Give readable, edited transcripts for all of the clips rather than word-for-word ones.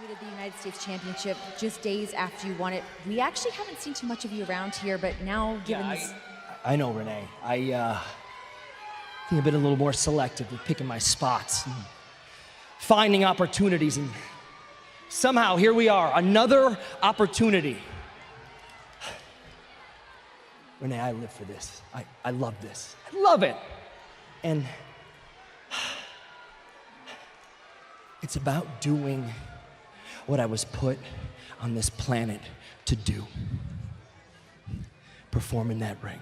defeated the United States Championship just days after you won it. We actually haven't seen too much of you around here, but now given this... I know, Renee. I think I've been a little more selective with picking my spots and finding opportunities, and somehow here we are, another opportunity. Renee, I live for this. I love this. I love it. And it's about doing what I was put on this planet to do. Perform in that ring.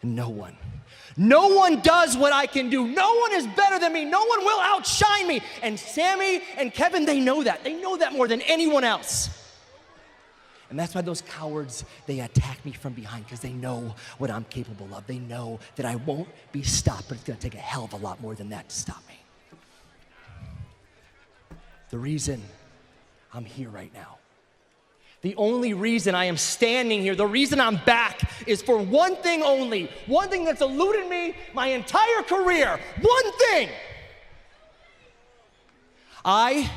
And no one does what I can do. No one is better than me. No one will outshine me. And Sami and Kevin, they know that. They know that more than anyone else. And that's why those cowards, they attack me from behind, because they know what I'm capable of. They know that I won't be stopped, but it's going to take a hell of a lot more than that to stop me. The reason I'm here right now, the only reason I am standing here, the reason I'm back, is for one thing only, one thing that's eluded me my entire career, one thing. I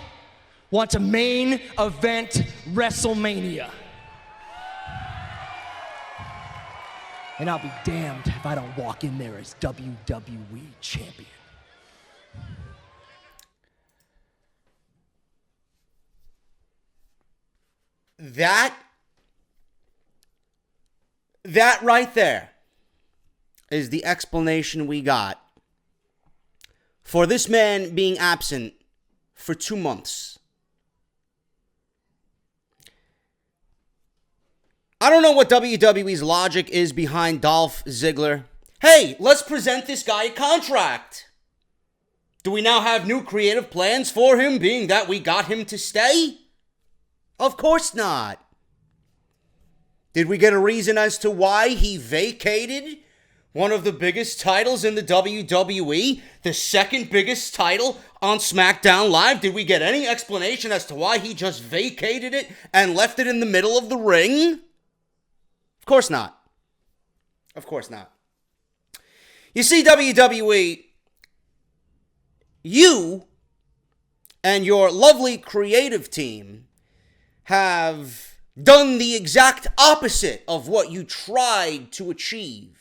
want to main event WrestleMania. And I'll be damned if I don't walk in there as WWE champion. That right there is the explanation we got for this man being absent for 2 months. I don't know what WWE's logic is behind Dolph Ziggler. Hey, let's present this guy a contract. Do we now have new creative plans for him, being that we got him to stay? Of course not. Did we get a reason as to why he vacated one of the biggest titles in the WWE, the second biggest title on SmackDown Live? Did we get any explanation as to why he just vacated it and left it in the middle of the ring? Of course not. Of course not. You see, WWE, you and your lovely creative team have done the exact opposite of what you tried to achieve.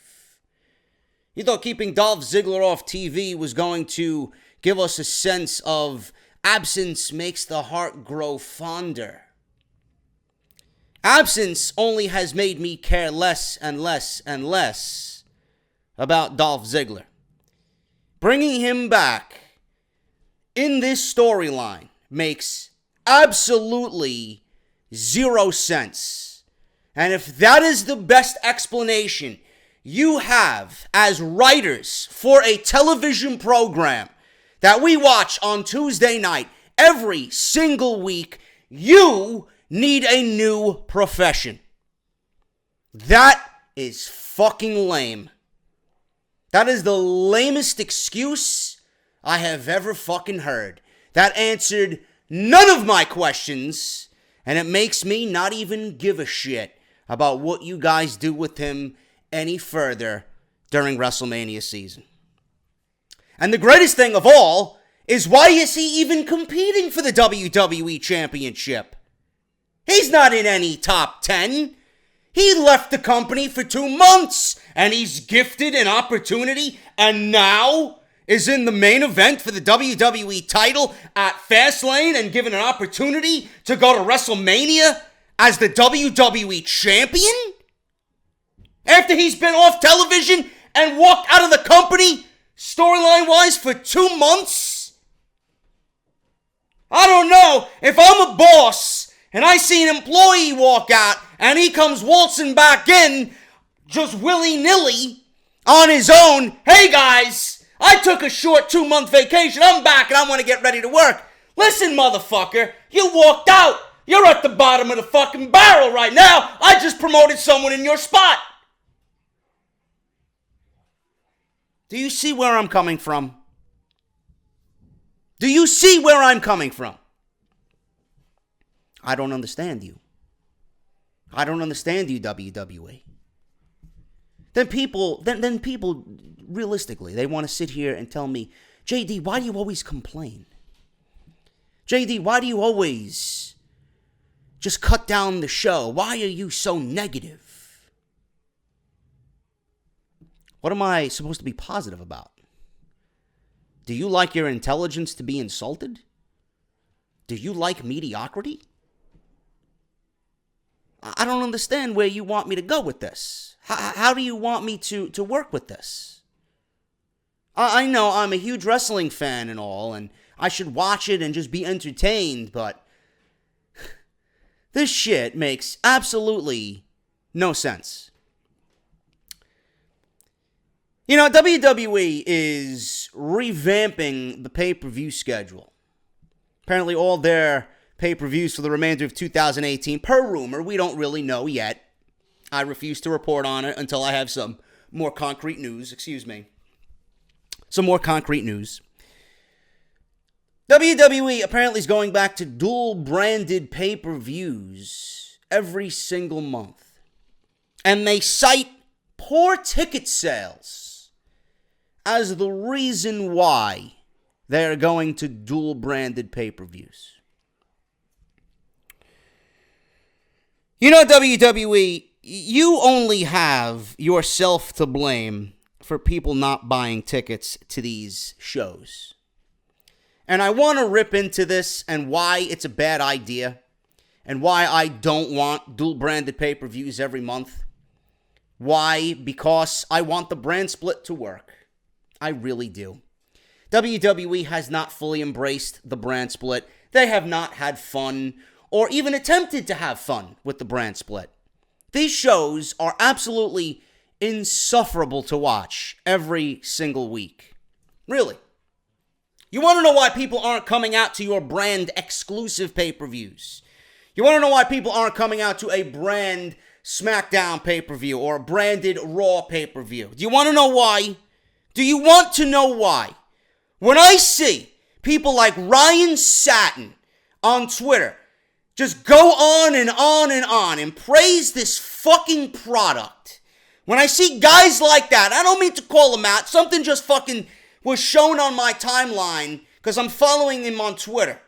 You thought keeping Dolph Ziggler off TV was going to give us a sense of absence makes the heart grow fonder. Absence only has made me care less and less and less about Dolph Ziggler. Bringing him back in this storyline makes absolutely zero sense. And if that is the best explanation you have as writers for a television program that we watch on Tuesday night every single week, you need a new profession. That is fucking lame. That is the lamest excuse I have ever fucking heard. That answered none of my questions, and it makes me not even give a shit about what you guys do with him any further during WrestleMania season. And the greatest thing of all is, why is he even competing for the WWE Championship? He's not in any top 10. He left the company for 2 months, and he's gifted an opportunity, and now is in the main event for the WWE title at Fastlane and given an opportunity to go to WrestleMania as the WWE champion? After he's been off television and walked out of the company, storyline-wise, for 2 months? I don't know. If I'm a boss and I see an employee walk out and he comes waltzing back in just willy-nilly on his own, hey guys, I took a short 2-month vacation, I'm back and I want to get ready to work. Listen, motherfucker, you walked out. You're at the bottom of the fucking barrel right now. I just promoted someone in your spot. Do you see where I'm coming from? Do you see where I'm coming from? I don't understand you. I don't understand you, WWE. Then people realistically, they want to sit here and tell me, JD, why do you always complain? JD, why do you always just cut down the show? Why are you so negative? What am I supposed to be positive about? Do you like your intelligence to be insulted? Do you like mediocrity? I don't understand where you want me to go with this. How do you want me to work with this? I know I'm a huge wrestling fan and all, and I should watch it and just be entertained, but this shit makes absolutely no sense. You know, WWE is revamping the pay-per-view schedule. Apparently all their pay-per-views for the remainder of 2018, per rumor, we don't really know yet. I refuse to report on it until I have some more concrete news. Some more concrete news. WWE apparently is going back to dual-branded pay-per-views every single month. And they cite poor ticket sales as the reason why they are going to dual-branded pay-per-views. You know, WWE, you only have yourself to blame for people not buying tickets to these shows. And I want to rip into this and why it's a bad idea and why I don't want dual-branded pay-per-views every month. Why? Because I want the brand split to work. I really do. WWE has not fully embraced the brand split. They have not had fun or even attempted to have fun with the brand split. These shows are absolutely insufferable to watch every single week. Really. You want to know why people aren't coming out to your brand exclusive pay-per-views? You want to know why people aren't coming out to a brand SmackDown pay-per-view or a branded Raw pay-per-view? Do you want to know why? Do you want to know why? When I see people like Ryan Satin on Twitter just go on and on and on and praise this fucking product. When I see guys like that, I don't mean to call them out. Something just fucking was shown on my timeline because I'm following him on Twitter.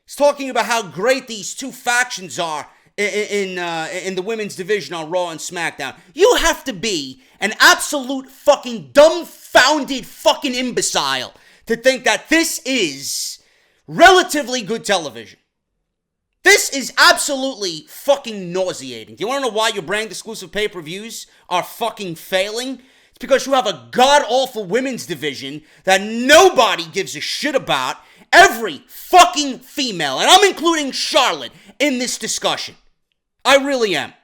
He's talking about how great these two factions are in the women's division on Raw and SmackDown. You have to be an absolute fucking dumbfounded fucking imbecile to think that this is relatively good television. This is absolutely fucking nauseating. Do you want to know why your brand exclusive pay-per-views are fucking failing? It's because you have a god-awful women's division that nobody gives a shit about. Every fucking female, and I'm including Charlotte in this discussion. I really am.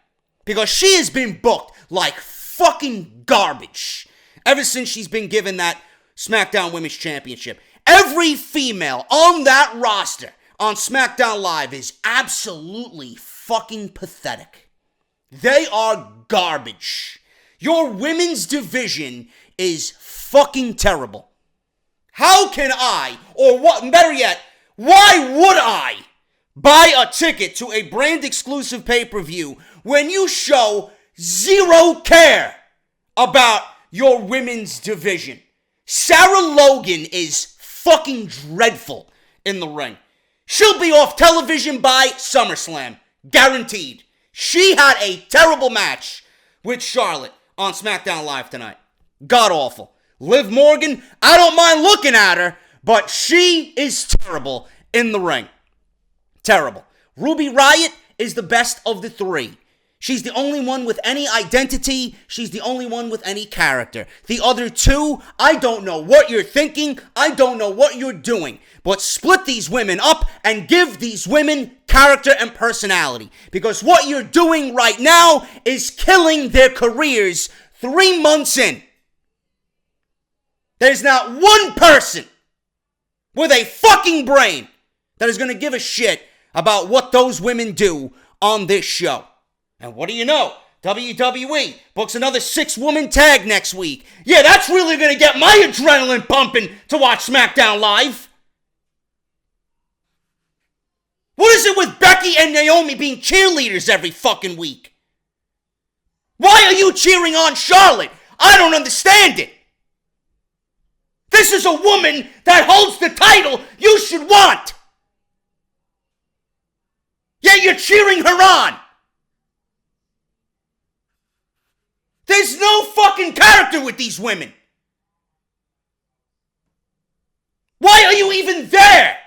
Because she has been booked like fucking garbage ever since she's been given that SmackDown Women's Championship. Every female on that roster on SmackDown Live is absolutely fucking pathetic. They are garbage. Your women's division is fucking terrible. How can I, or what, better yet, why would I buy a ticket to a brand exclusive pay-per-view when you show zero care about your women's division? Sarah Logan is fucking dreadful in the ring. She'll be off television by SummerSlam. Guaranteed. She had a terrible match with Charlotte on SmackDown Live tonight. God awful. Liv Morgan, I don't mind looking at her, but she is terrible in the ring. Terrible. Ruby Riott is the best of the three. She's the only one with any identity. She's the only one with any character. The other two, I don't know what you're thinking. I don't know what you're doing. But split these women up and give these women character and personality. Because what you're doing right now is killing their careers 3 months in. There's not one person with a fucking brain that is going to give a shit about what those women do on this show. And what do you know? WWE books another 6-woman tag next week. Yeah, that's really going to get my adrenaline pumping to watch SmackDown Live. What is it with Becky and Naomi being cheerleaders every fucking week? Why are you cheering on Charlotte? I don't understand it. This is a woman that holds the title you should want. you're cheering her on. There's no fucking character with these women. Why are you even there?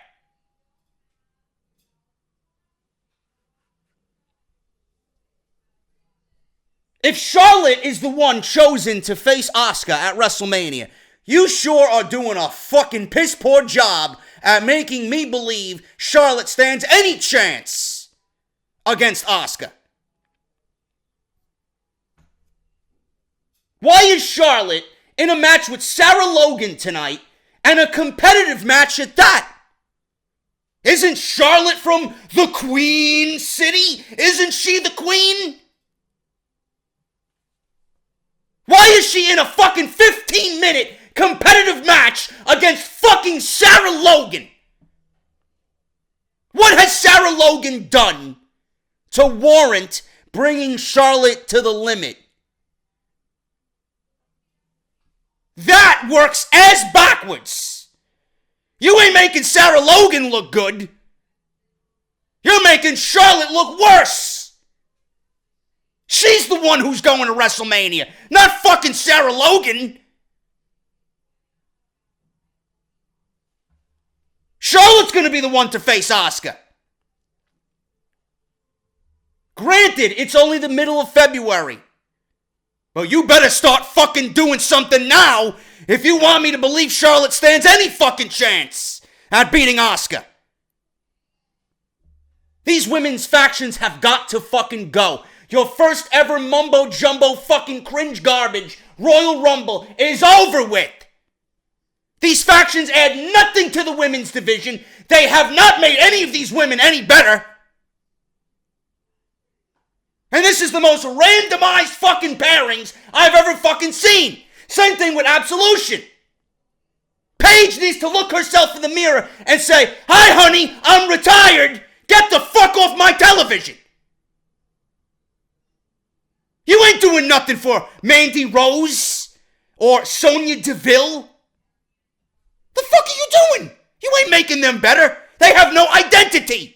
If Charlotte is the one chosen to face Asuka at WrestleMania, you sure are doing a fucking piss poor job at making me believe Charlotte stands any chance against Asuka. Why is Charlotte in a match with Sarah Logan tonight, and a competitive match at that? Isn't Charlotte from the Queen City? Isn't she the queen? Why is she in a fucking 15-minute competitive match against fucking Sarah Logan? What has Sarah Logan done to warrant bringing Charlotte to the limit? That works ass backwards. You ain't making Sarah Logan look good. You're making Charlotte look worse. She's the one who's going to WrestleMania, not fucking Sarah Logan. Charlotte's going to be the one to face Asuka. Granted, it's only the middle of February. But you better start fucking doing something now if you want me to believe Charlotte stands any fucking chance at beating Asuka. These women's factions have got to fucking go. Your first ever mumbo jumbo fucking cringe garbage Royal Rumble is over with. These factions add nothing to the women's division. They have not made any of these women any better. And this is the most randomized fucking pairings I've ever fucking seen. Same thing with Absolution. Paige needs to look herself in the mirror and say, "Hi, honey, I'm retired. Get the fuck off my television." You ain't doing nothing for Mandy Rose or Sonya Deville. The fuck are you doing? You ain't making them better. They have no identity.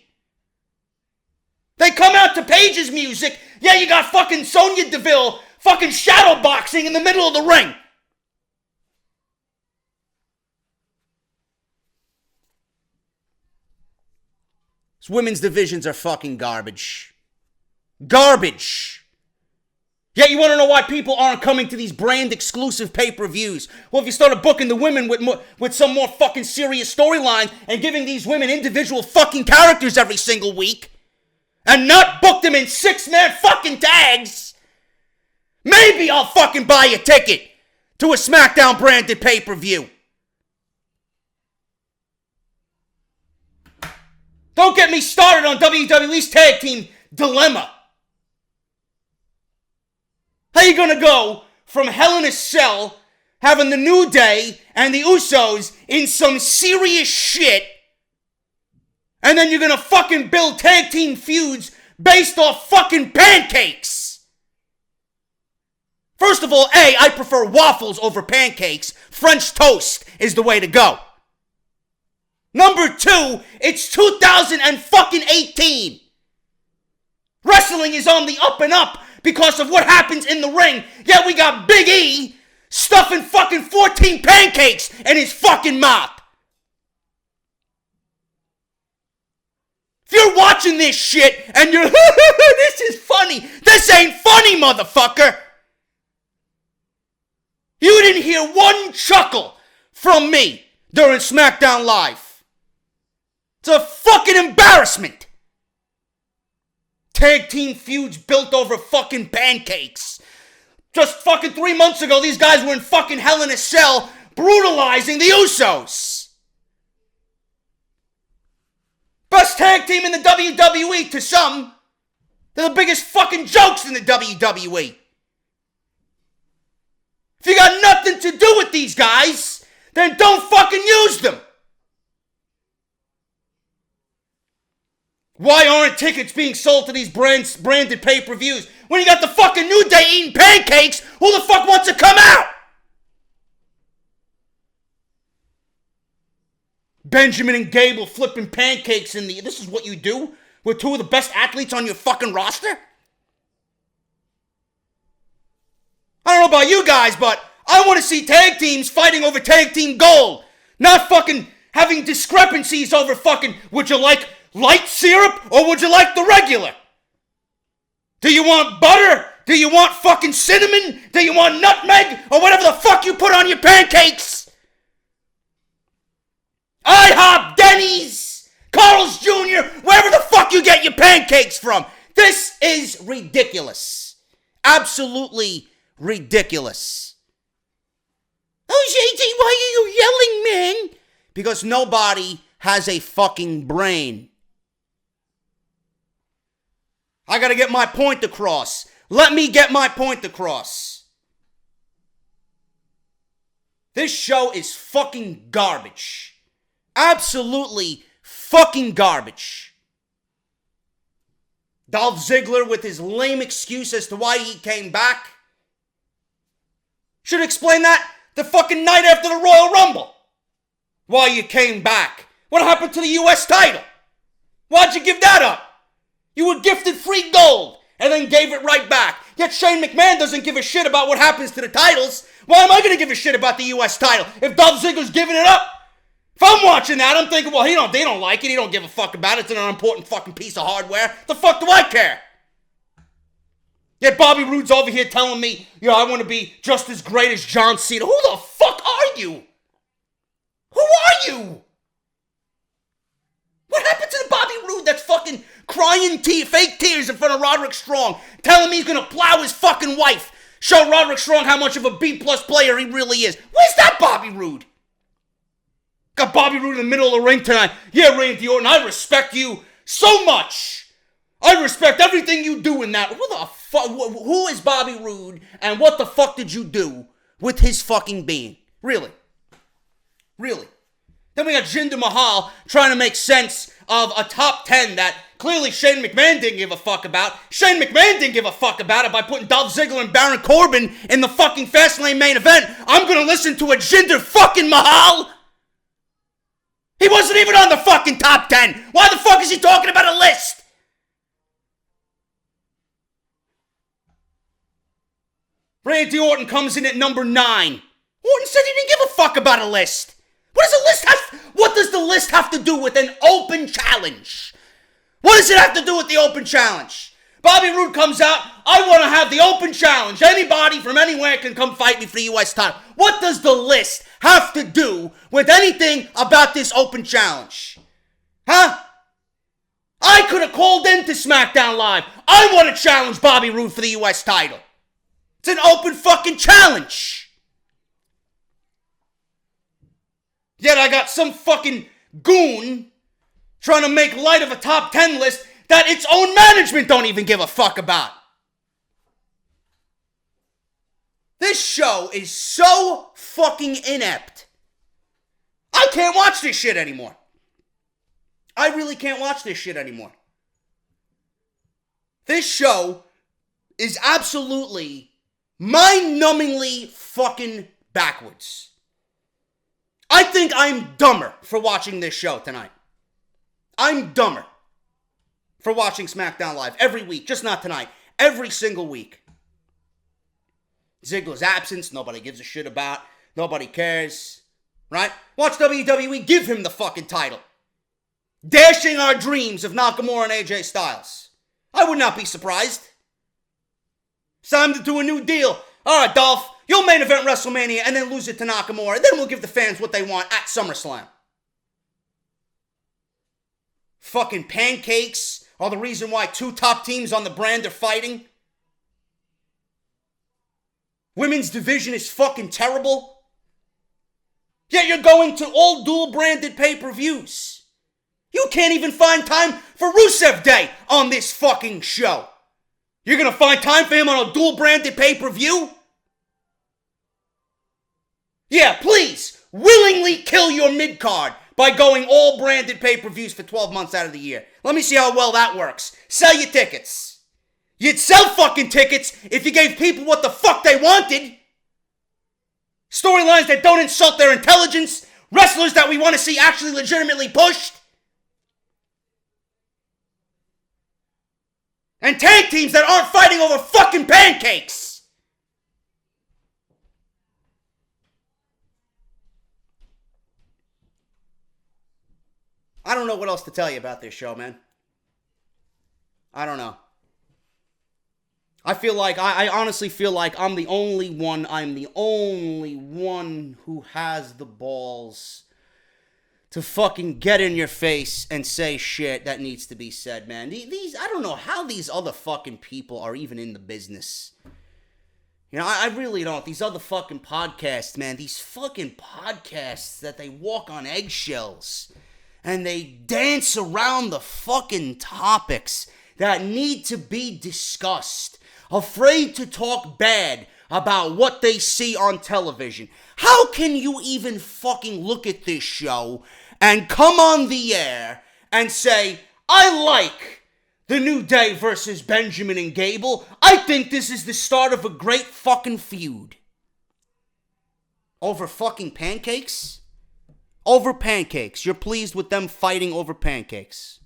They come out to Paige's music. Yeah, you got fucking Sonya Deville fucking shadowboxing in the middle of the ring. These women's divisions are fucking garbage. Garbage. Yeah, you want to know why people aren't coming to these brand exclusive pay-per-views? Well, if you started booking the women with some more fucking serious storyline and giving these women individual fucking characters every single week, and not book them in 6-man fucking tags, maybe I'll fucking buy a ticket to a SmackDown branded pay-per-view. Don't get me started on WWE's tag team dilemma. How you gonna go from Hell in a Cell, having the New Day and the Usos in some serious shit, and then you're gonna fucking build tag team feuds based off fucking pancakes? First of all, I prefer waffles over pancakes. French toast is the way to go. Number 2, it's 2018. Wrestling is on the up and up because of what happens in the ring. Yeah, we got Big E stuffing fucking 14 pancakes in his fucking mouth. If you're watching this shit and you're, this is funny. This ain't funny, motherfucker. You didn't hear one chuckle from me during SmackDown Live. It's a fucking embarrassment. Tag team feuds built over fucking pancakes. Just fucking 3 months ago, these guys were in fucking Hell in a Cell brutalizing the Usos. Best tag team in the WWE to some. They're the biggest fucking jokes in the WWE. If you got nothing to do with these guys, then don't fucking use them. Why aren't tickets being sold to these branded pay-per-views? When you got the fucking New Day eating pancakes, who the fuck wants to come out? Benjamin and Gable flipping pancakes in the... This is what you do with two of the best athletes on your fucking roster? I don't know about you guys, but I want to see tag teams fighting over tag team gold. Not fucking having discrepancies over fucking, would you like light syrup or would you like the regular? Do you want butter? Do you want fucking cinnamon? Do you want nutmeg? Or whatever the fuck you put on your pancakes? IHOP, Denny's, Carl's Jr., wherever the fuck you get your pancakes from. This is ridiculous. Absolutely ridiculous. Oh, JD, why are you yelling, man? Because nobody has a fucking brain. I gotta get my point across. Let me get my point across. This show is fucking garbage. Absolutely fucking garbage. Dolph Ziggler with his lame excuse as to why he came back. Should explain that the fucking night after the Royal Rumble. Why you came back. What happened to the US title? Why'd you give that up? You were gifted free gold and then gave it right back. Yet Shane McMahon doesn't give a shit about what happens to the titles. Why am I going to give a shit about the US title if Dolph Ziggler's giving it up? If I'm watching that, I'm thinking, well, they don't like it. He don't give a fuck about it. It's an unimportant fucking piece of hardware. The fuck do I care? Yet Bobby Roode's over here telling me, I want to be just as great as John Cena. Who the fuck are you? Who are you? What happened to the Bobby Roode that's fucking crying fake tears in front of Roderick Strong, telling me he's gonna plow his fucking wife, show Roderick Strong how much of a B-plus player he really is? Where's that Bobby Roode? Got Bobby Roode in the middle of the ring tonight. Yeah, Randy Orton, I respect you so much. I respect everything you do in that. Who the fuck? Who is Bobby Roode, and what the fuck did you do with his fucking being? Really? Really? Then we got Jinder Mahal trying to make sense of a top 10 that clearly Shane McMahon didn't give a fuck about. Shane McMahon didn't give a fuck about it by putting Dolph Ziggler and Baron Corbin in the fucking FASTLANE main event. I'm gonna listen to a Jinder fucking Mahal? He wasn't even on the fucking top 10. Why the fuck is he talking about a list? Randy Orton comes in at number 9. Orton said he didn't give a fuck about a list. What does the list have to do with an open challenge? What does it have to do with the open challenge? Bobby Roode comes out, I want to have the open challenge. Anybody from anywhere can come fight me for the US title. What does the list have to do with anything about this open challenge? Huh? I could have called into SmackDown Live. I want to challenge Bobby Roode for the US title. It's an open fucking challenge. Yet I got some fucking goon trying to make light of a top 10 list that its own management don't even give a fuck about. This show is so fucking inept. I can't watch this shit anymore. I really can't watch this shit anymore. This show is absolutely mind-numbingly fucking backwards. I think I'm dumber for watching this show tonight. I'm dumber for watching SmackDown Live every week, just not tonight. Every single week. Ziggler's absence, nobody gives a shit about. Nobody cares. Right? Watch WWE give him the fucking title. Dashing our dreams of Nakamura and AJ Styles. I would not be surprised. It's time to do a new deal. All right, Dolph. You'll main event WrestleMania and then lose it to Nakamura. Then we'll give the fans what they want at SummerSlam. Fucking pancakes are the reason why 2 top teams on the brand are fighting. Women's division is fucking terrible. Yet you're going to all dual-branded pay-per-views. You can't even find time for Rusev Day on this fucking show. You're gonna find time for him on a dual-branded pay-per-view? Yeah, please, willingly kill your mid-card by going all branded pay-per-views for 12 months out of the year. Let me see how well that works. Sell your tickets. You'd sell fucking tickets if you gave people what the fuck they wanted. Storylines that don't insult their intelligence. Wrestlers that we want to see actually legitimately pushed. And tag teams that aren't fighting over fucking pancakes. I don't know what else to tell you about this show, man. I don't know. I feel like, I honestly feel like I'm the only one who has the balls to fucking get in your face and say shit that needs to be said, man. These, I don't know how these other fucking people are even in the business. You know, I really don't. These other fucking podcasts, man, these fucking podcasts that they walk on eggshells and they dance around the fucking topics that need to be discussed, afraid to talk bad about what they see on television. How can you even fucking look at this show and come on the air and say, I like the New Day versus Benjamin and Gable. I think this is the start of a great fucking feud. Over fucking pancakes? Over pancakes. You're pleased with them fighting over pancakes.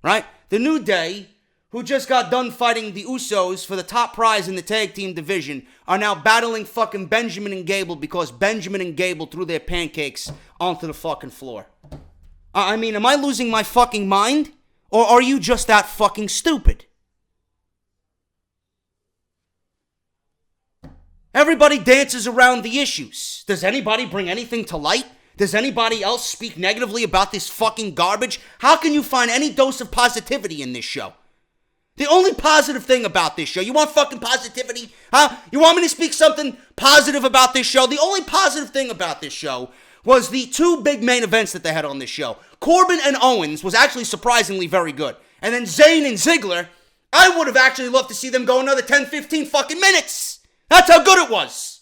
Right? The New Day, who just got done fighting the Usos for the top prize in the tag team division, are now battling fucking Benjamin and Gable because Benjamin and Gable threw their pancakes onto the fucking floor. I mean, am I losing my fucking mind? Or are you just that fucking stupid? Everybody dances around the issues. Does anybody bring anything to light? Does anybody else speak negatively about this fucking garbage? How can you find any dose of positivity in this show? The only positive thing about this show, you want fucking positivity? Huh? You want me to speak something positive about this show? The only positive thing about this show was the two big main events that they had on this show. Corbin and Owens was actually surprisingly very good. And then Zayn and Ziggler, I would have actually loved to see them go another 10, 15 fucking minutes. That's how good it was.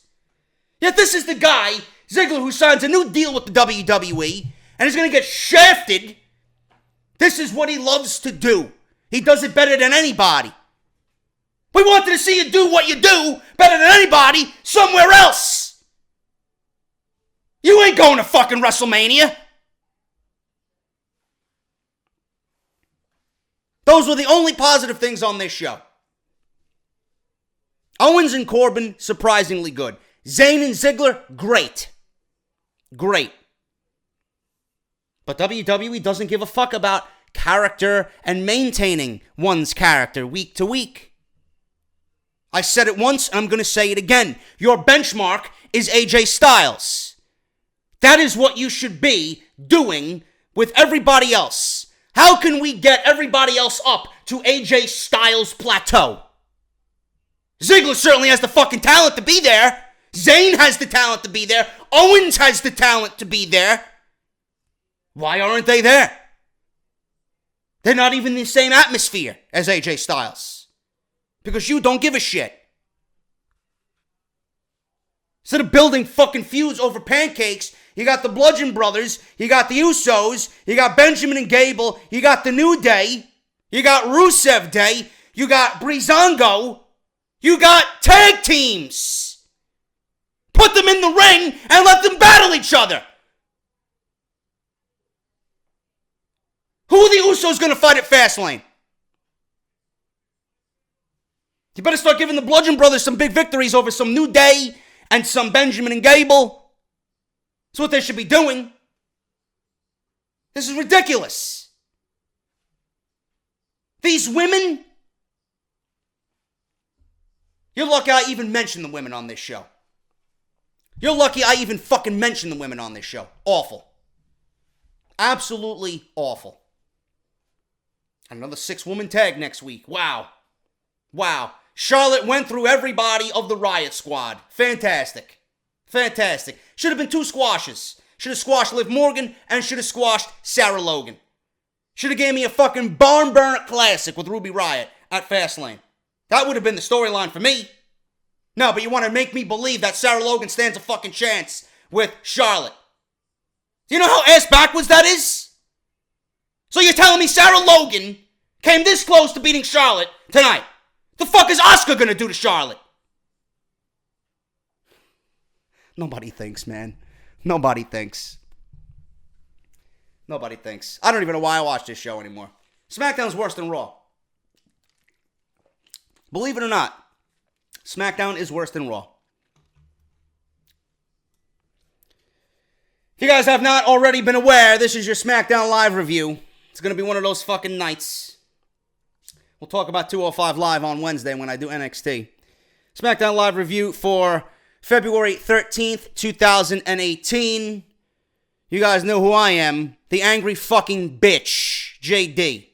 Yet this is the guy, Ziggler, who signs a new deal with the WWE and is going to get shafted. This is what he loves to do. He does it better than anybody. We wanted to see you do what you do better than anybody somewhere else. You ain't going to fucking WrestleMania. Those were the only positive things on this show. Owens and Corbin, surprisingly good. Zayn and Ziggler, great. Great. But WWE doesn't give a fuck about character and maintaining one's character week to week. I said it once and I'm going to say it again. Your benchmark is AJ Styles. That is what you should be doing with everybody else. How can we get everybody else up to AJ Styles' plateau? Ziggler certainly has the fucking talent to be there. Zayn has the talent to be there. Owens has the talent to be there. Why aren't they there? They're not even in the same atmosphere as AJ Styles. Because you don't give a shit. Instead of building fucking feuds over pancakes, you got the Bludgeon Brothers, you got the Usos, you got Benjamin and Gable, you got the New Day, you got Rusev Day, you got Breezango, you got tag teams. Put them in the ring and let them battle each other. Who are the Usos going to fight at Fastlane? You better start giving the Bludgeon Brothers some big victories over some New Day and some Benjamin and Gable. That's what they should be doing. This is ridiculous. These women, you're lucky I even mentioned the women on this show. You're lucky I even fucking mentioned the women on this show. Awful. Absolutely awful. Another 6-woman tag next week. Wow. Wow. Charlotte went through everybody of the Riot Squad. Fantastic. Fantastic. Should have been 2 squashes. Should have squashed Liv Morgan and should have squashed Sarah Logan. Should have gave me a fucking barn burner classic with Ruby Riott at Fastlane. That would have been the storyline for me. No, but you want to make me believe that Sarah Logan stands a fucking chance with Charlotte. Do you know how ass backwards that is? So you're telling me Sarah Logan came this close to beating Charlotte tonight? The fuck is Asuka gonna do to Charlotte? Nobody thinks, man. Nobody thinks. Nobody thinks. I don't even know why I watch this show anymore. SmackDown's worse than Raw. Believe it or not, SmackDown is worse than Raw. If you guys have not already been aware, this is your SmackDown Live review. It's going to be one of those fucking nights. We'll talk about 205 Live on Wednesday when I do NXT. SmackDown Live review for February 13th, 2018. You guys know who I am. The angry fucking bitch, JD.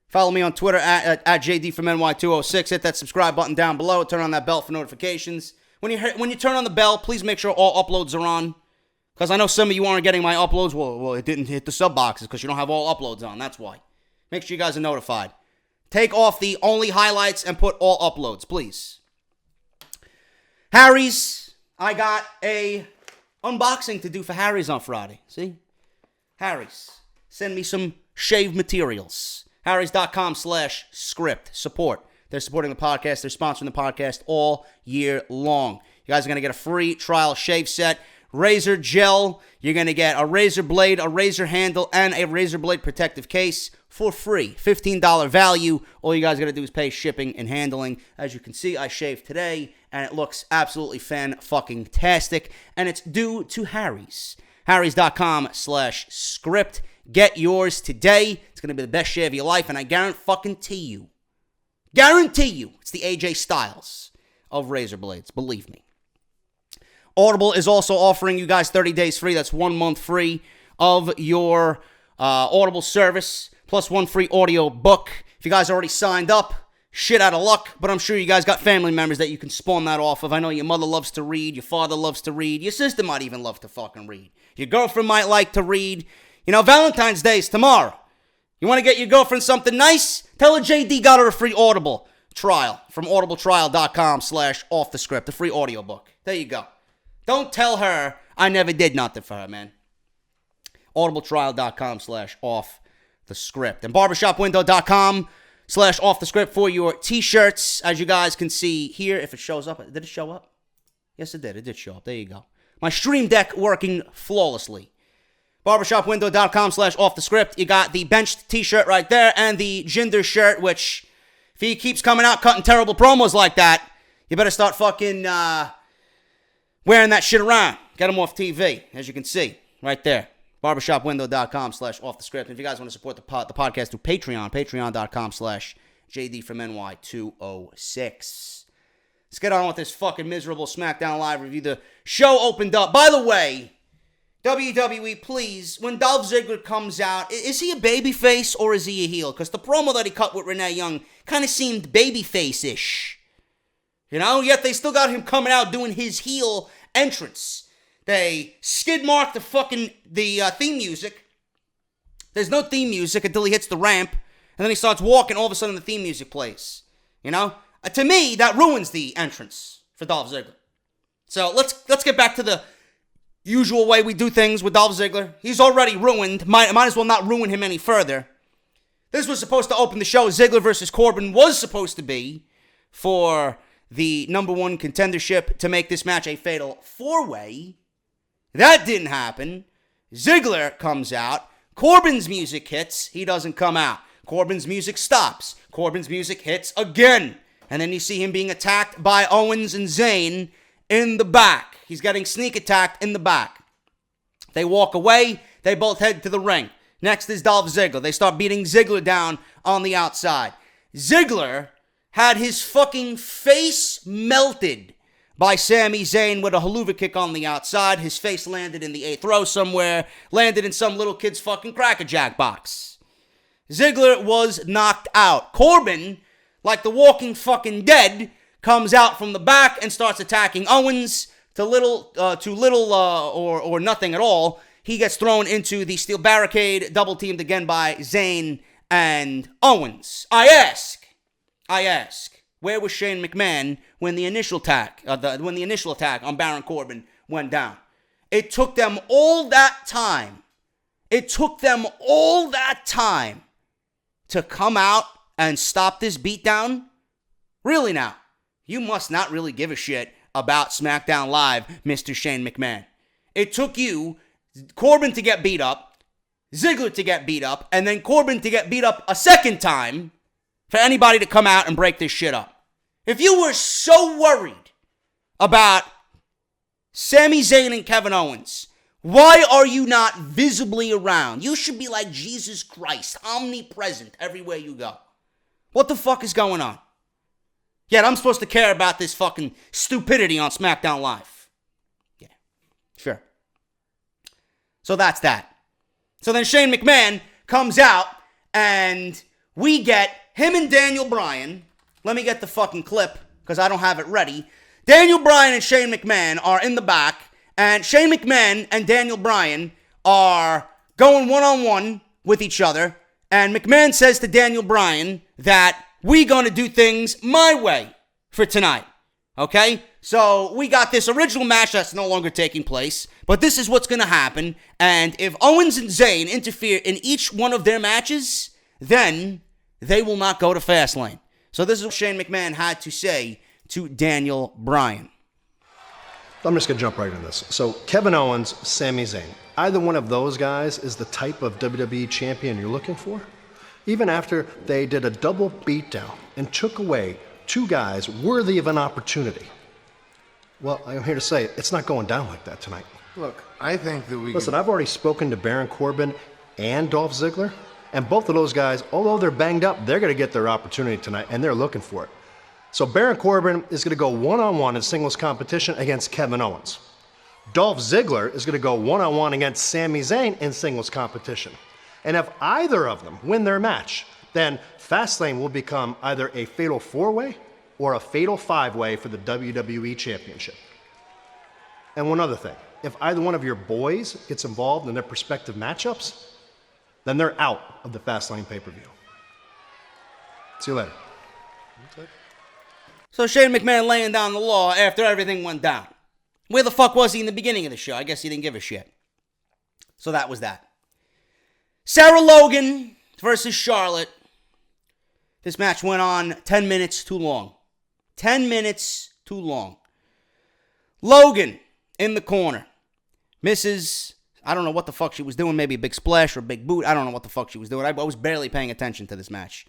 Follow me on Twitter at JDFROMNY206. Hit that subscribe button down below. Turn on that bell for notifications. When you turn on the bell, please make sure all uploads are on. Because I know some of you aren't getting my uploads. Well, it didn't hit the sub boxes because you don't have all uploads on. That's why. Make sure you guys are notified. Take off the only highlights and put all uploads, please. Harry's. I got a unboxing to do for Harry's on Friday. See? Harry's. Send me some shave materials. Harrys.com/script. Support. They're supporting the podcast. They're sponsoring the podcast all year long. You guys are going to get a free trial shave set. Razor gel. You're going to get a razor blade, a razor handle, and a razor blade protective case for free. $15 value. All you guys got to do is pay shipping and handling. As you can see, I shaved today, and it looks absolutely fan-fucking-tastic, and it's due to Harry's. Harrys.com/script. Get yours today. It's going to be the best shave of your life, and I guarantee you, it's the AJ Styles of razor blades. Believe me. Audible is also offering you guys 30 days free. That's 1 month free of your Audible service, plus one free audio book. If you guys already signed up, shit out of luck, but I'm sure you guys got family members that you can spawn that off of. I know your mother loves to read, your father loves to read, your sister might even love to fucking read. Your girlfriend might like to read. You know, Valentine's Day is tomorrow. You want to get your girlfriend something nice? Tell her JD got her a free Audible trial from audibletrial.com/offthescript, a free audiobook. There you go. Don't tell her I never did nothing for her, man. audibletrial.com/offthescript. And barbershopwindow.com/offthescript for your t-shirts. As you guys can see here, if it shows up. Did it show up? Yes, it did. It did show up. There you go. My stream deck working flawlessly. barbershopwindow.com/offthescript. You got the benched t-shirt right there and the Jinder shirt, which if he keeps coming out cutting terrible promos like that, you better start fucking wearing that shit around. Get him off TV, as you can see right there. barbershopwindow.com/offthescript. If you guys want to support the podcast through Patreon, patreon.com/JDFROMNY206. Let's get on with this fucking miserable SmackDown Live review. The show opened up. By the way, WWE, please, when Dolph Ziggler comes out, is he a babyface or is he a heel? Because the promo that he cut with Renee Young kind of seemed babyface-ish. You know, yet they still got him coming out doing his heel entrance. They skid mark the theme music. There's no theme music until he hits the ramp, and then he starts walking. All of a sudden, the theme music plays. You know, to me, that ruins the entrance for Dolph Ziggler. So let's get back to the usual way we do things with Dolph Ziggler. He's already ruined. Might as well not ruin him any further. This was supposed to open the show. Ziggler versus Corbin was supposed to be for the number one contendership to make this match a fatal four-way. That didn't happen. Ziggler comes out. Corbin's music hits. He doesn't come out. Corbin's music stops. Corbin's music hits again. And then you see him being attacked by Owens and Zayn in the back. He's getting sneak attacked in the back. They walk away. They both head to the ring. Next is Dolph Ziggler. They start beating Ziggler down on the outside. Ziggler had his fucking face melted by Sami Zayn with a haluva kick on the outside. His face landed in the 8th row somewhere. Landed in some little kid's fucking Cracker Jack box. Ziggler was knocked out. Corbin, like the walking fucking dead, comes out from the back and starts attacking Owens to little or nothing at all. He gets thrown into the steel barricade, double teamed again by Zayn and Owens. I ask, where was Shane McMahon when the initial attack on Baron Corbin went down? It took them all that time. To come out and stop this beatdown? Really now? You must not really give a shit about SmackDown Live, Mr. Shane McMahon. It took you, Corbin to get beat up, Ziggler to get beat up, and then Corbin to get beat up a second time for anybody to come out and break this shit up. If you were so worried about Sami Zayn and Kevin Owens, why are you not visibly around? You should be like Jesus Christ, omnipresent everywhere you go. What the fuck is going on? Yet I'm supposed to care about this fucking stupidity on SmackDown Live. Yeah, sure. So that's that. So then Shane McMahon comes out and we get him and Daniel Bryan. Let me get the fucking clip because I don't have it ready. Daniel Bryan and Shane McMahon are in the back, and Shane McMahon and Daniel Bryan are going one-on-one with each other, and McMahon says to Daniel Bryan that we gonna do things my way for tonight, okay? So we got this original match that's no longer taking place, but this is what's gonna happen, and if Owens and Zayn interfere in each one of their matches, then they will not go to Fastlane. So this is what Shane McMahon had to say to Daniel Bryan. I'm just going to jump right into this. So Kevin Owens, Sami Zayn. Either one of those guys is the type of WWE champion you're looking for? Even after they did a double beatdown and took away two guys worthy of an opportunity. Well, I'm here to say it's not going down like that tonight. Look, I think that we Listen, I've already spoken to Baron Corbin and Dolph Ziggler, and both of those guys, although they're banged up, they're going to get their opportunity tonight, and they're looking for it. So Baron Corbin is going to go one-on-one in singles competition against Kevin Owens. Dolph Ziggler is going to go one-on-one against Sami Zayn in singles competition. And if either of them win their match, then Fastlane will become either a fatal four-way or a fatal five-way for the WWE Championship. And one other thing, if either one of your boys gets involved in their prospective matchups, then they're out of the Fastlane pay-per-view. See you later. Okay. So Shane McMahon laying down the law after everything went down. Where the fuck was he in the beginning of the show? I guess he didn't give a shit. So that was that. Sarah Logan versus Charlotte. This match went on 10 minutes too long. 10 minutes too long. Logan in the corner. Misses, I don't know what the fuck she was doing. Maybe a big splash or a big boot. I don't know what the fuck she was doing. I was barely paying attention to this match.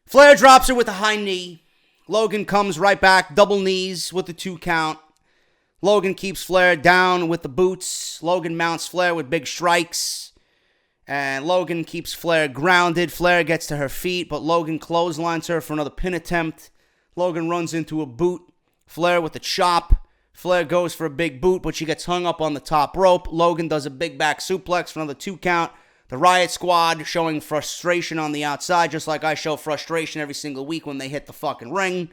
Flair drops her with a high knee. Logan comes right back, double knees with the 2 count. Logan keeps Flair down with the boots. Logan mounts Flair with big strikes. And Logan keeps Flair grounded. Flair gets to her feet, but Logan clotheslines her for another pin attempt. Logan runs into a boot. Flair with a chop. Flair goes for a big boot, but she gets hung up on the top rope. Logan does a big back suplex for another 2 count. The Riot Squad showing frustration on the outside, just like I show frustration every single week when they hit the fucking ring.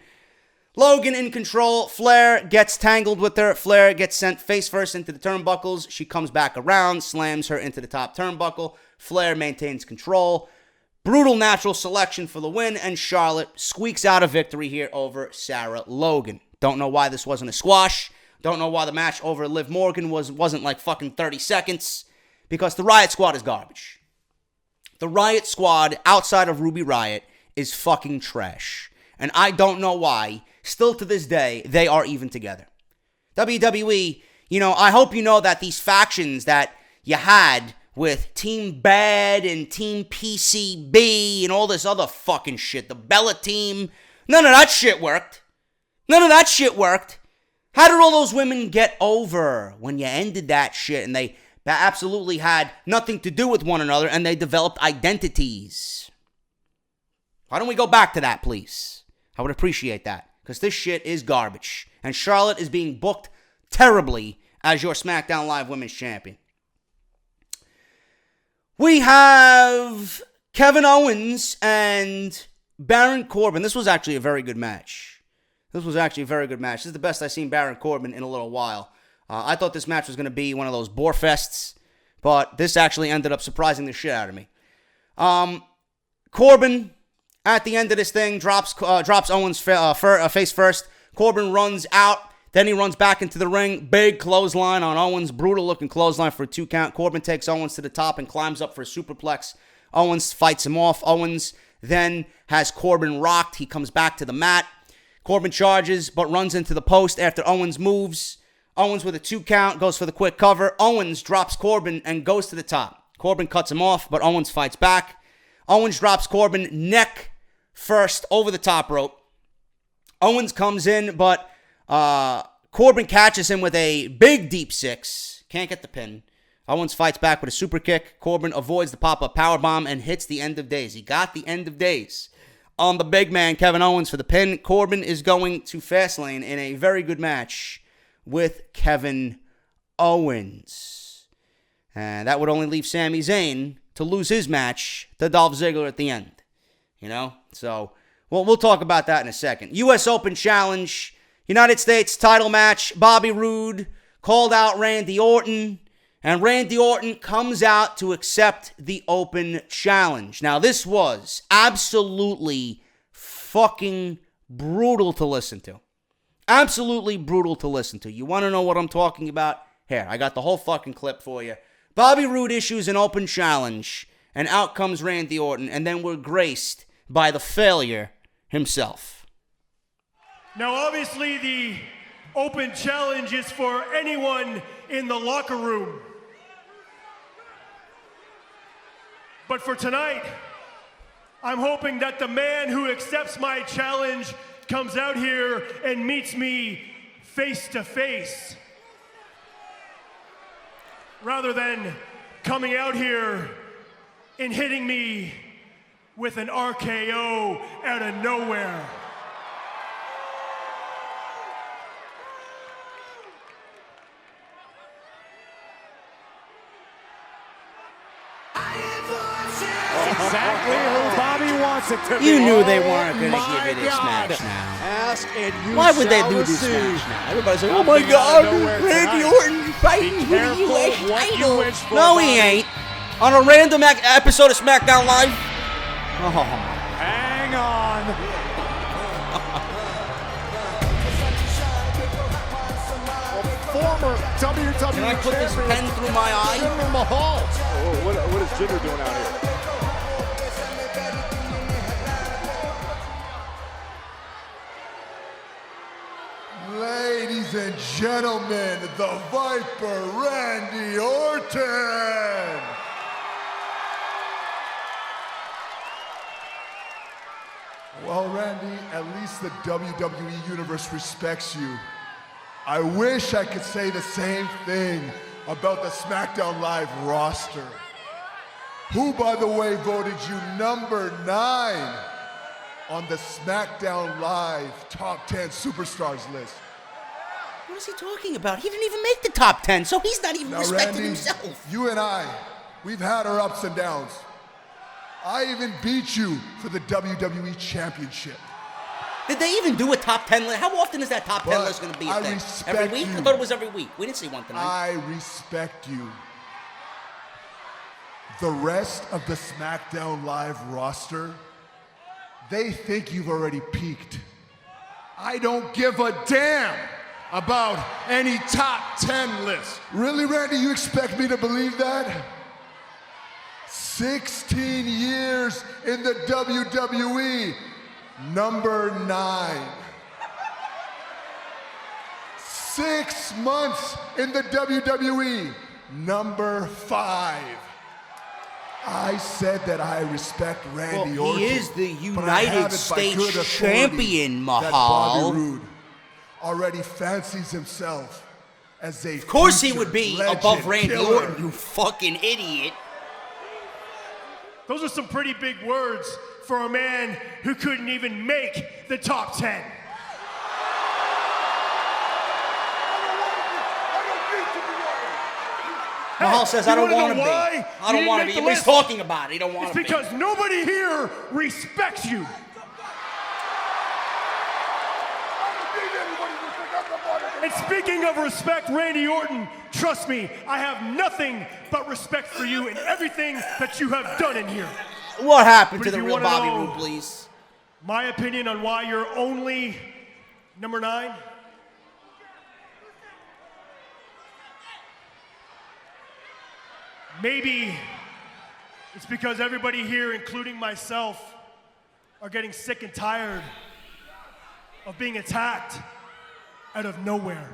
Logan in control. Flair gets tangled with her. Flair gets sent face first into the turnbuckles. She comes back around, slams her into the top turnbuckle. Flair maintains control. Brutal natural selection for the win, and Charlotte squeaks out a victory here over Sarah Logan. Don't know why this wasn't a squash. Don't know why the match over Liv Morgan wasn't like fucking 30 seconds. Because the Riot Squad is garbage. The Riot Squad, outside of Ruby Riot, is fucking trash. And I don't know why, still to this day, they are even together. WWE, I hope you know that these factions that you had with Team Bad and Team PCB and all this other fucking shit, the Bella team, none of that shit worked. None of that shit worked. How did all those women get over when you ended that shit and they absolutely had nothing to do with one another, and they developed identities? Why don't we go back to that, please? I would appreciate that, because this shit is garbage. And Charlotte is being booked terribly as your SmackDown Live Women's Champion. We have Kevin Owens and Baron Corbin. This was actually a very good match. This is the best I've seen Baron Corbin in a little while. I thought this match was going to be one of those bore fests, but this actually ended up surprising the shit out of me. Corbin, at the end of this thing, drops Owens face first. Corbin runs out. Then he runs back into the ring. Big clothesline on Owens. Brutal-looking clothesline for a 2 count. Corbin takes Owens to the top and climbs up for a superplex. Owens fights him off. Owens then has Corbin rocked. He comes back to the mat. Corbin charges, but runs into the post after Owens moves. Owens with a 2 count, goes for the quick cover. Owens drops Corbin and goes to the top. Corbin cuts him off, but Owens fights back. Owens drops Corbin, neck first over the top rope. Owens comes in, but Corbin catches him with a big deep six. Can't get the pin. Owens fights back with a super kick. Corbin avoids the pop-up powerbomb and hits the end of days. He got the end of days on the big man, Kevin Owens, for the pin. Corbin is going to Fastlane in a very good match with Kevin Owens. And that would only leave Sami Zayn to lose his match to Dolph Ziggler at the end. You know? So, well, we'll talk about that in a second. U.S. Open Challenge, United States title match. Bobby Roode called out Randy Orton. And Randy Orton comes out to accept the Open Challenge. Now, this was absolutely fucking brutal to listen to. Absolutely brutal to listen to. You want to know what I'm talking about? Here, I got the whole fucking clip for you. Bobby Roode issues an Open Challenge, and out comes Randy Orton, and then we're graced by the failure himself. Now, obviously, the Open Challenge is for anyone in the locker room. But for tonight, I'm hoping that the man who accepts my challenge comes out here and meets me face to face, rather than coming out here and hitting me with an RKO out of nowhere. Exactly who Bobby wants it to be. You knew they weren't going to give you this match now. Ask and you Why would they shall do this receive. match now? Everybody's like, oh my God, Randy Orton fighting for the U.S. title. No, he ain't. On a random episode of SmackDown Live. Oh. Hang on. Former WWE Can I put this pen through my eye? Jinder Mahal. Oh, what is Jinder doing out here? Ladies and gentlemen, the Viper, Randy Orton. Well, Randy, at least the WWE Universe respects you. I wish I could say the same thing about the SmackDown Live roster. Who, by the way, voted you number 9 on the SmackDown Live Top 10 Superstars list. What is he talking about? He didn't even make the top 10, so he's not even Now, respecting Randy, himself. you and I, we've had our ups and downs. I even beat you for the WWE Championship. Did they even do a top 10 list? How often is that top 10 But list going to be I a thing? respect Every week? you. I thought it was every week. We didn't see one tonight. I respect you. The rest of the SmackDown Live roster, they think you've already peaked. I don't give a damn about any top 10 list. Really, Randy, you expect me to believe that? 16 years in the WWE, number 9. 6 months in the WWE, number 5. I said that I respect Randy Orton. He is the but I have it United by States good authority champion, that Mahal. Bobby Roode already fancies himself as a Of course he future would be legend above Randy killer. Orton, you fucking idiot. Those are some pretty big words for a man who couldn't even make the top 10. Mahal says, I don't want to be. Why I don't want to be. He's talking about it. He don't want It's to be. because nobody here respects you. And speaking of respect, Randy Orton, trust me, I have nothing but respect for you and everything that you have done in here. What happened But to if the you real wanna Bobby know- Roode, please? My opinion on why you're only number 9? Maybe it's because everybody here, including myself, are getting sick and tired of being attacked out of nowhere.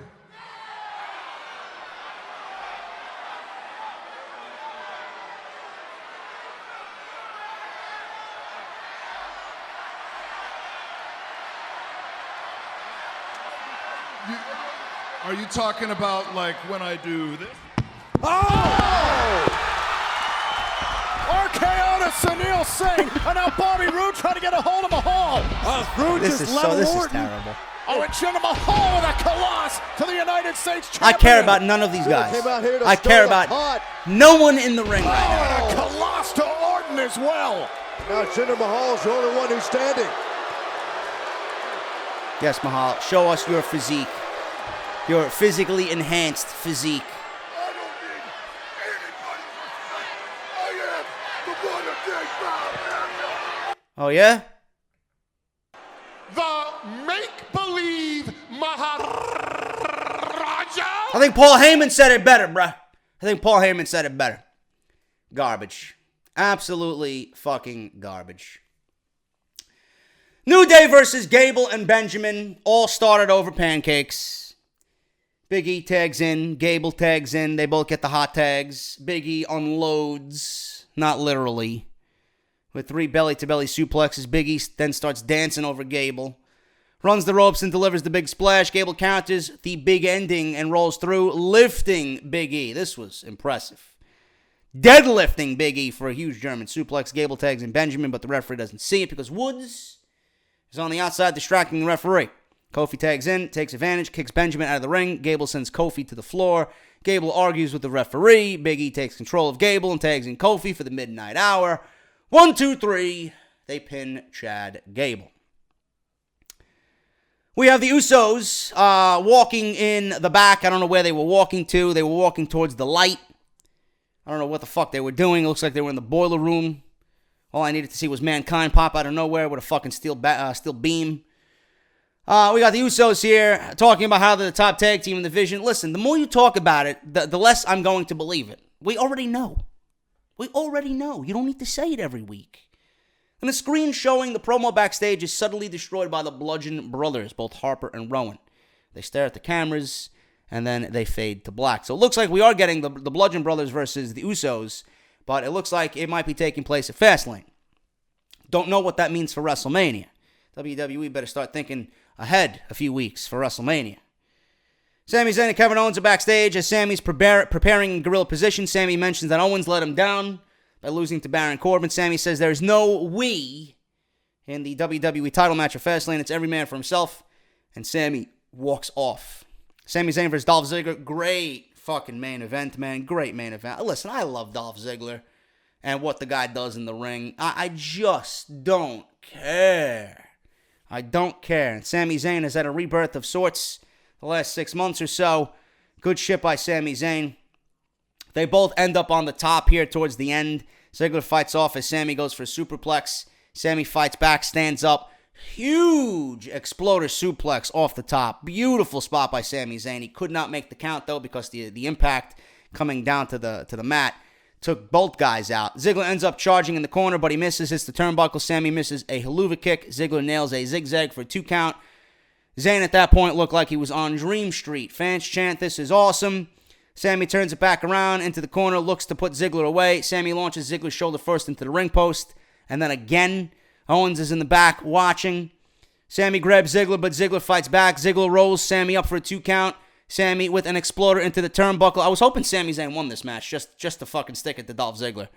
Are you talking about like when I do this? Oh! RKO to Sunil Singh, and now Bobby Roode trying to get a hold of Mahal. Roode This just is level this is Orton. terrible. Oh, and Jinder Mahal with a coloss to the United States champion. I care about none of these guys. I care about no one in the ring right now. And a coloss to Orton as well. Now Jinder Mahal's the only one who's standing. Yes, Mahal, show us your physique. Your physically enhanced physique. I don't need anybody. I am the one to take power. Oh, yeah? The make-believe Maharaja. I think Paul Heyman said it better, bruh. I think Paul Heyman said it better. Garbage. Absolutely fucking garbage. New Day versus Gable and Benjamin all started over pancakes. Big E tags in, Gable tags in, they both get the hot tags. Big E unloads, not literally, with 3 belly-to-belly suplexes. Big E then starts dancing over Gable. Runs the ropes and delivers the big splash. Gable counters the big ending and rolls through, lifting Big E. This was impressive. Deadlifting Big E for a huge German suplex. Gable tags in Benjamin, but the referee doesn't see it because Woods is on the outside distracting the referee. Kofi tags in, takes advantage, kicks Benjamin out of the ring. Gable sends Kofi to the floor. Gable argues with the referee. Big E takes control of Gable and tags in Kofi for the midnight hour. 1, 2, 3. They pin Chad Gable. We have the Usos walking in the back. I don't know where they were walking to. They were walking towards the light. I don't know what the fuck they were doing. It looks like they were in the boiler room. All I needed to see was Mankind pop out of nowhere with a fucking steel beam. We got the Usos here talking about how they're the top tag team in the division. Listen, the more you talk about it, the less I'm going to believe it. We already know. We already know. You don't need to say it every week. And the screen showing the promo backstage is suddenly destroyed by the Bludgeon Brothers, both Harper and Rowan. They stare at the cameras, and then they fade to black. So it looks like we are getting the Bludgeon Brothers versus the Usos, but it looks like it might be taking place at Fastlane. Don't know what that means for WrestleMania. WWE better start thinking ahead a few weeks for WrestleMania. Sami Zayn and Kevin Owens are backstage as Sami's preparing in gorilla position. Sami mentions that Owens let him down by losing to Baron Corbin. Sami says there's no we in the WWE title match of Fastlane. It's every man for himself. And Sami walks off. Sami Zayn versus Dolph Ziggler. Great fucking main event, man. Great main event. Listen, I love Dolph Ziggler and what the guy does in the ring. I just don't care. I don't care. And Sami Zayn has had a rebirth of sorts the last 6 months or so. Good shit by Sami Zayn. They both end up on the top here towards the end. Ziggler fights off as Sami goes for a superplex. Sami fights back, stands up. Huge exploder suplex off the top. Beautiful spot by Sami Zayn. He could not make the count, though, because the impact coming down to the mat took both guys out. Ziggler ends up charging in the corner, but he misses. Hits the turnbuckle. Sami misses a haluva kick. Ziggler nails a zigzag for a 2 count. Zayn at that point looked like he was on Dream Street. Fans chant, "This is awesome." Sami turns it back around into the corner, looks to put Ziggler away. Sami launches Ziggler's shoulder first into the ring post. And then again, Owens is in the back watching. Sami grabs Ziggler, but Ziggler fights back. Ziggler rolls Sami up for a 2 count. Sami with an exploder into the turnbuckle. I was hoping Sami Zayn won this match just to fucking stick it to Dolph Ziggler.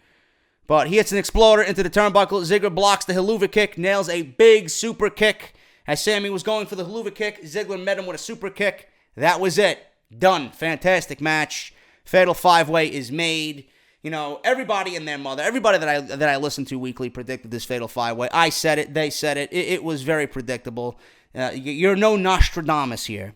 But he hits an exploder into the turnbuckle. Ziggler blocks the haluva kick, nails a big super kick. As Sami was going for the haluva kick, Ziggler met him with a super kick. That was it. Done. Fantastic match. Fatal 5-way is made. You know, everybody and their mother, everybody that I listen to weekly predicted this Fatal 5-way. I said it. They said it. It was very predictable. You're no Nostradamus here.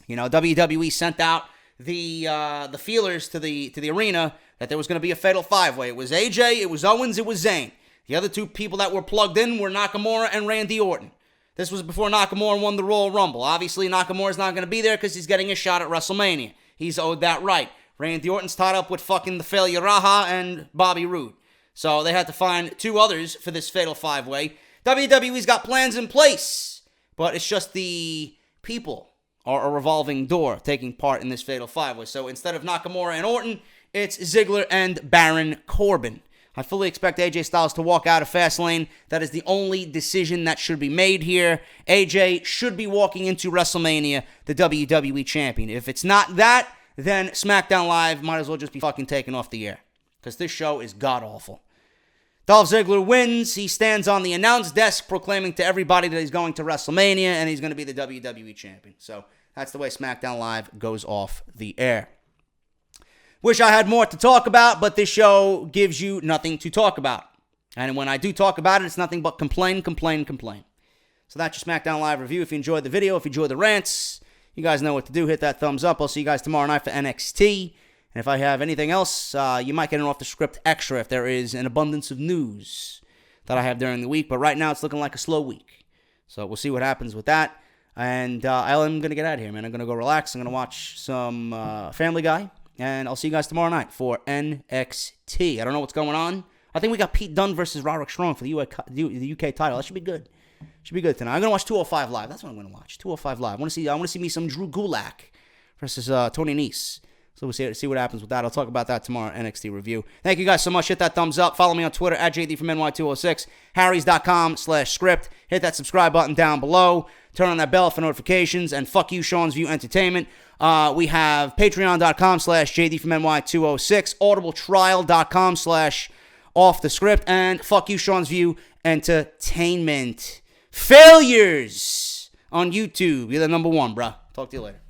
You know, WWE sent out the feelers to the arena that there was going to be a Fatal 5-way. It was AJ, it was Owens, it was Zayn. The other 2 people that were plugged in were Nakamura and Randy Orton. This was before Nakamura won the Royal Rumble. Obviously, Nakamura's not going to be there because he's getting a shot at WrestleMania. He's owed that right. Randy Orton's tied up with fucking the Failure Raha and Bobby Roode. So they had to find 2 others for this Fatal 5-way. WWE's got plans in place, but it's just the people are a revolving door taking part in this Fatal 5-way. So instead of Nakamura and Orton, it's Ziggler and Baron Corbin. I fully expect AJ Styles to walk out of Fastlane. That is the only decision that should be made here. AJ should be walking into WrestleMania the WWE champion. If it's not that, then SmackDown Live might as well just be fucking taken off the air, because this show is god-awful. Dolph Ziggler wins. He stands on the announce desk proclaiming to everybody that he's going to WrestleMania and he's going to be the WWE champion. So that's the way SmackDown Live goes off the air. Wish I had more to talk about, but this show gives you nothing to talk about. And when I do talk about it, it's nothing but complain. So that's your SmackDown Live review. If you enjoyed the video, if you enjoyed the rants, you guys know what to do. Hit that thumbs up. I'll see you guys tomorrow night for NXT. And if I have anything else, you might get an off-the-script extra if there is an abundance of news that I have during the week. But right now, it's looking like a slow week. So we'll see what happens with that. And I'm going to get out of here, man. I'm going to go relax. I'm going to watch some Family Guy. And I'll see you guys tomorrow night for NXT. I don't know what's going on. I think we got Pete Dunne versus Roderick Strong for the UK title. That should be good. Should be good tonight. I'm going to watch 205 Live. That's what I'm going to watch. 205 Live. I want to see me some Drew Gulak versus Tony Nese. So we'll see what happens with that. I'll talk about that tomorrow, NXT review. Thank you guys so much. Hit that thumbs up. Follow me on Twitter at JD from NY206. Harrys.com/script. Hit that subscribe button down below. Turn on that bell for notifications. And fuck you, Sean's View Entertainment. We have patreon.com/JD from NY206. audibletrial.com/offthescript. And fuck you, Sean's View Entertainment. Failures on YouTube. You're the number one, bruh. Talk to you later.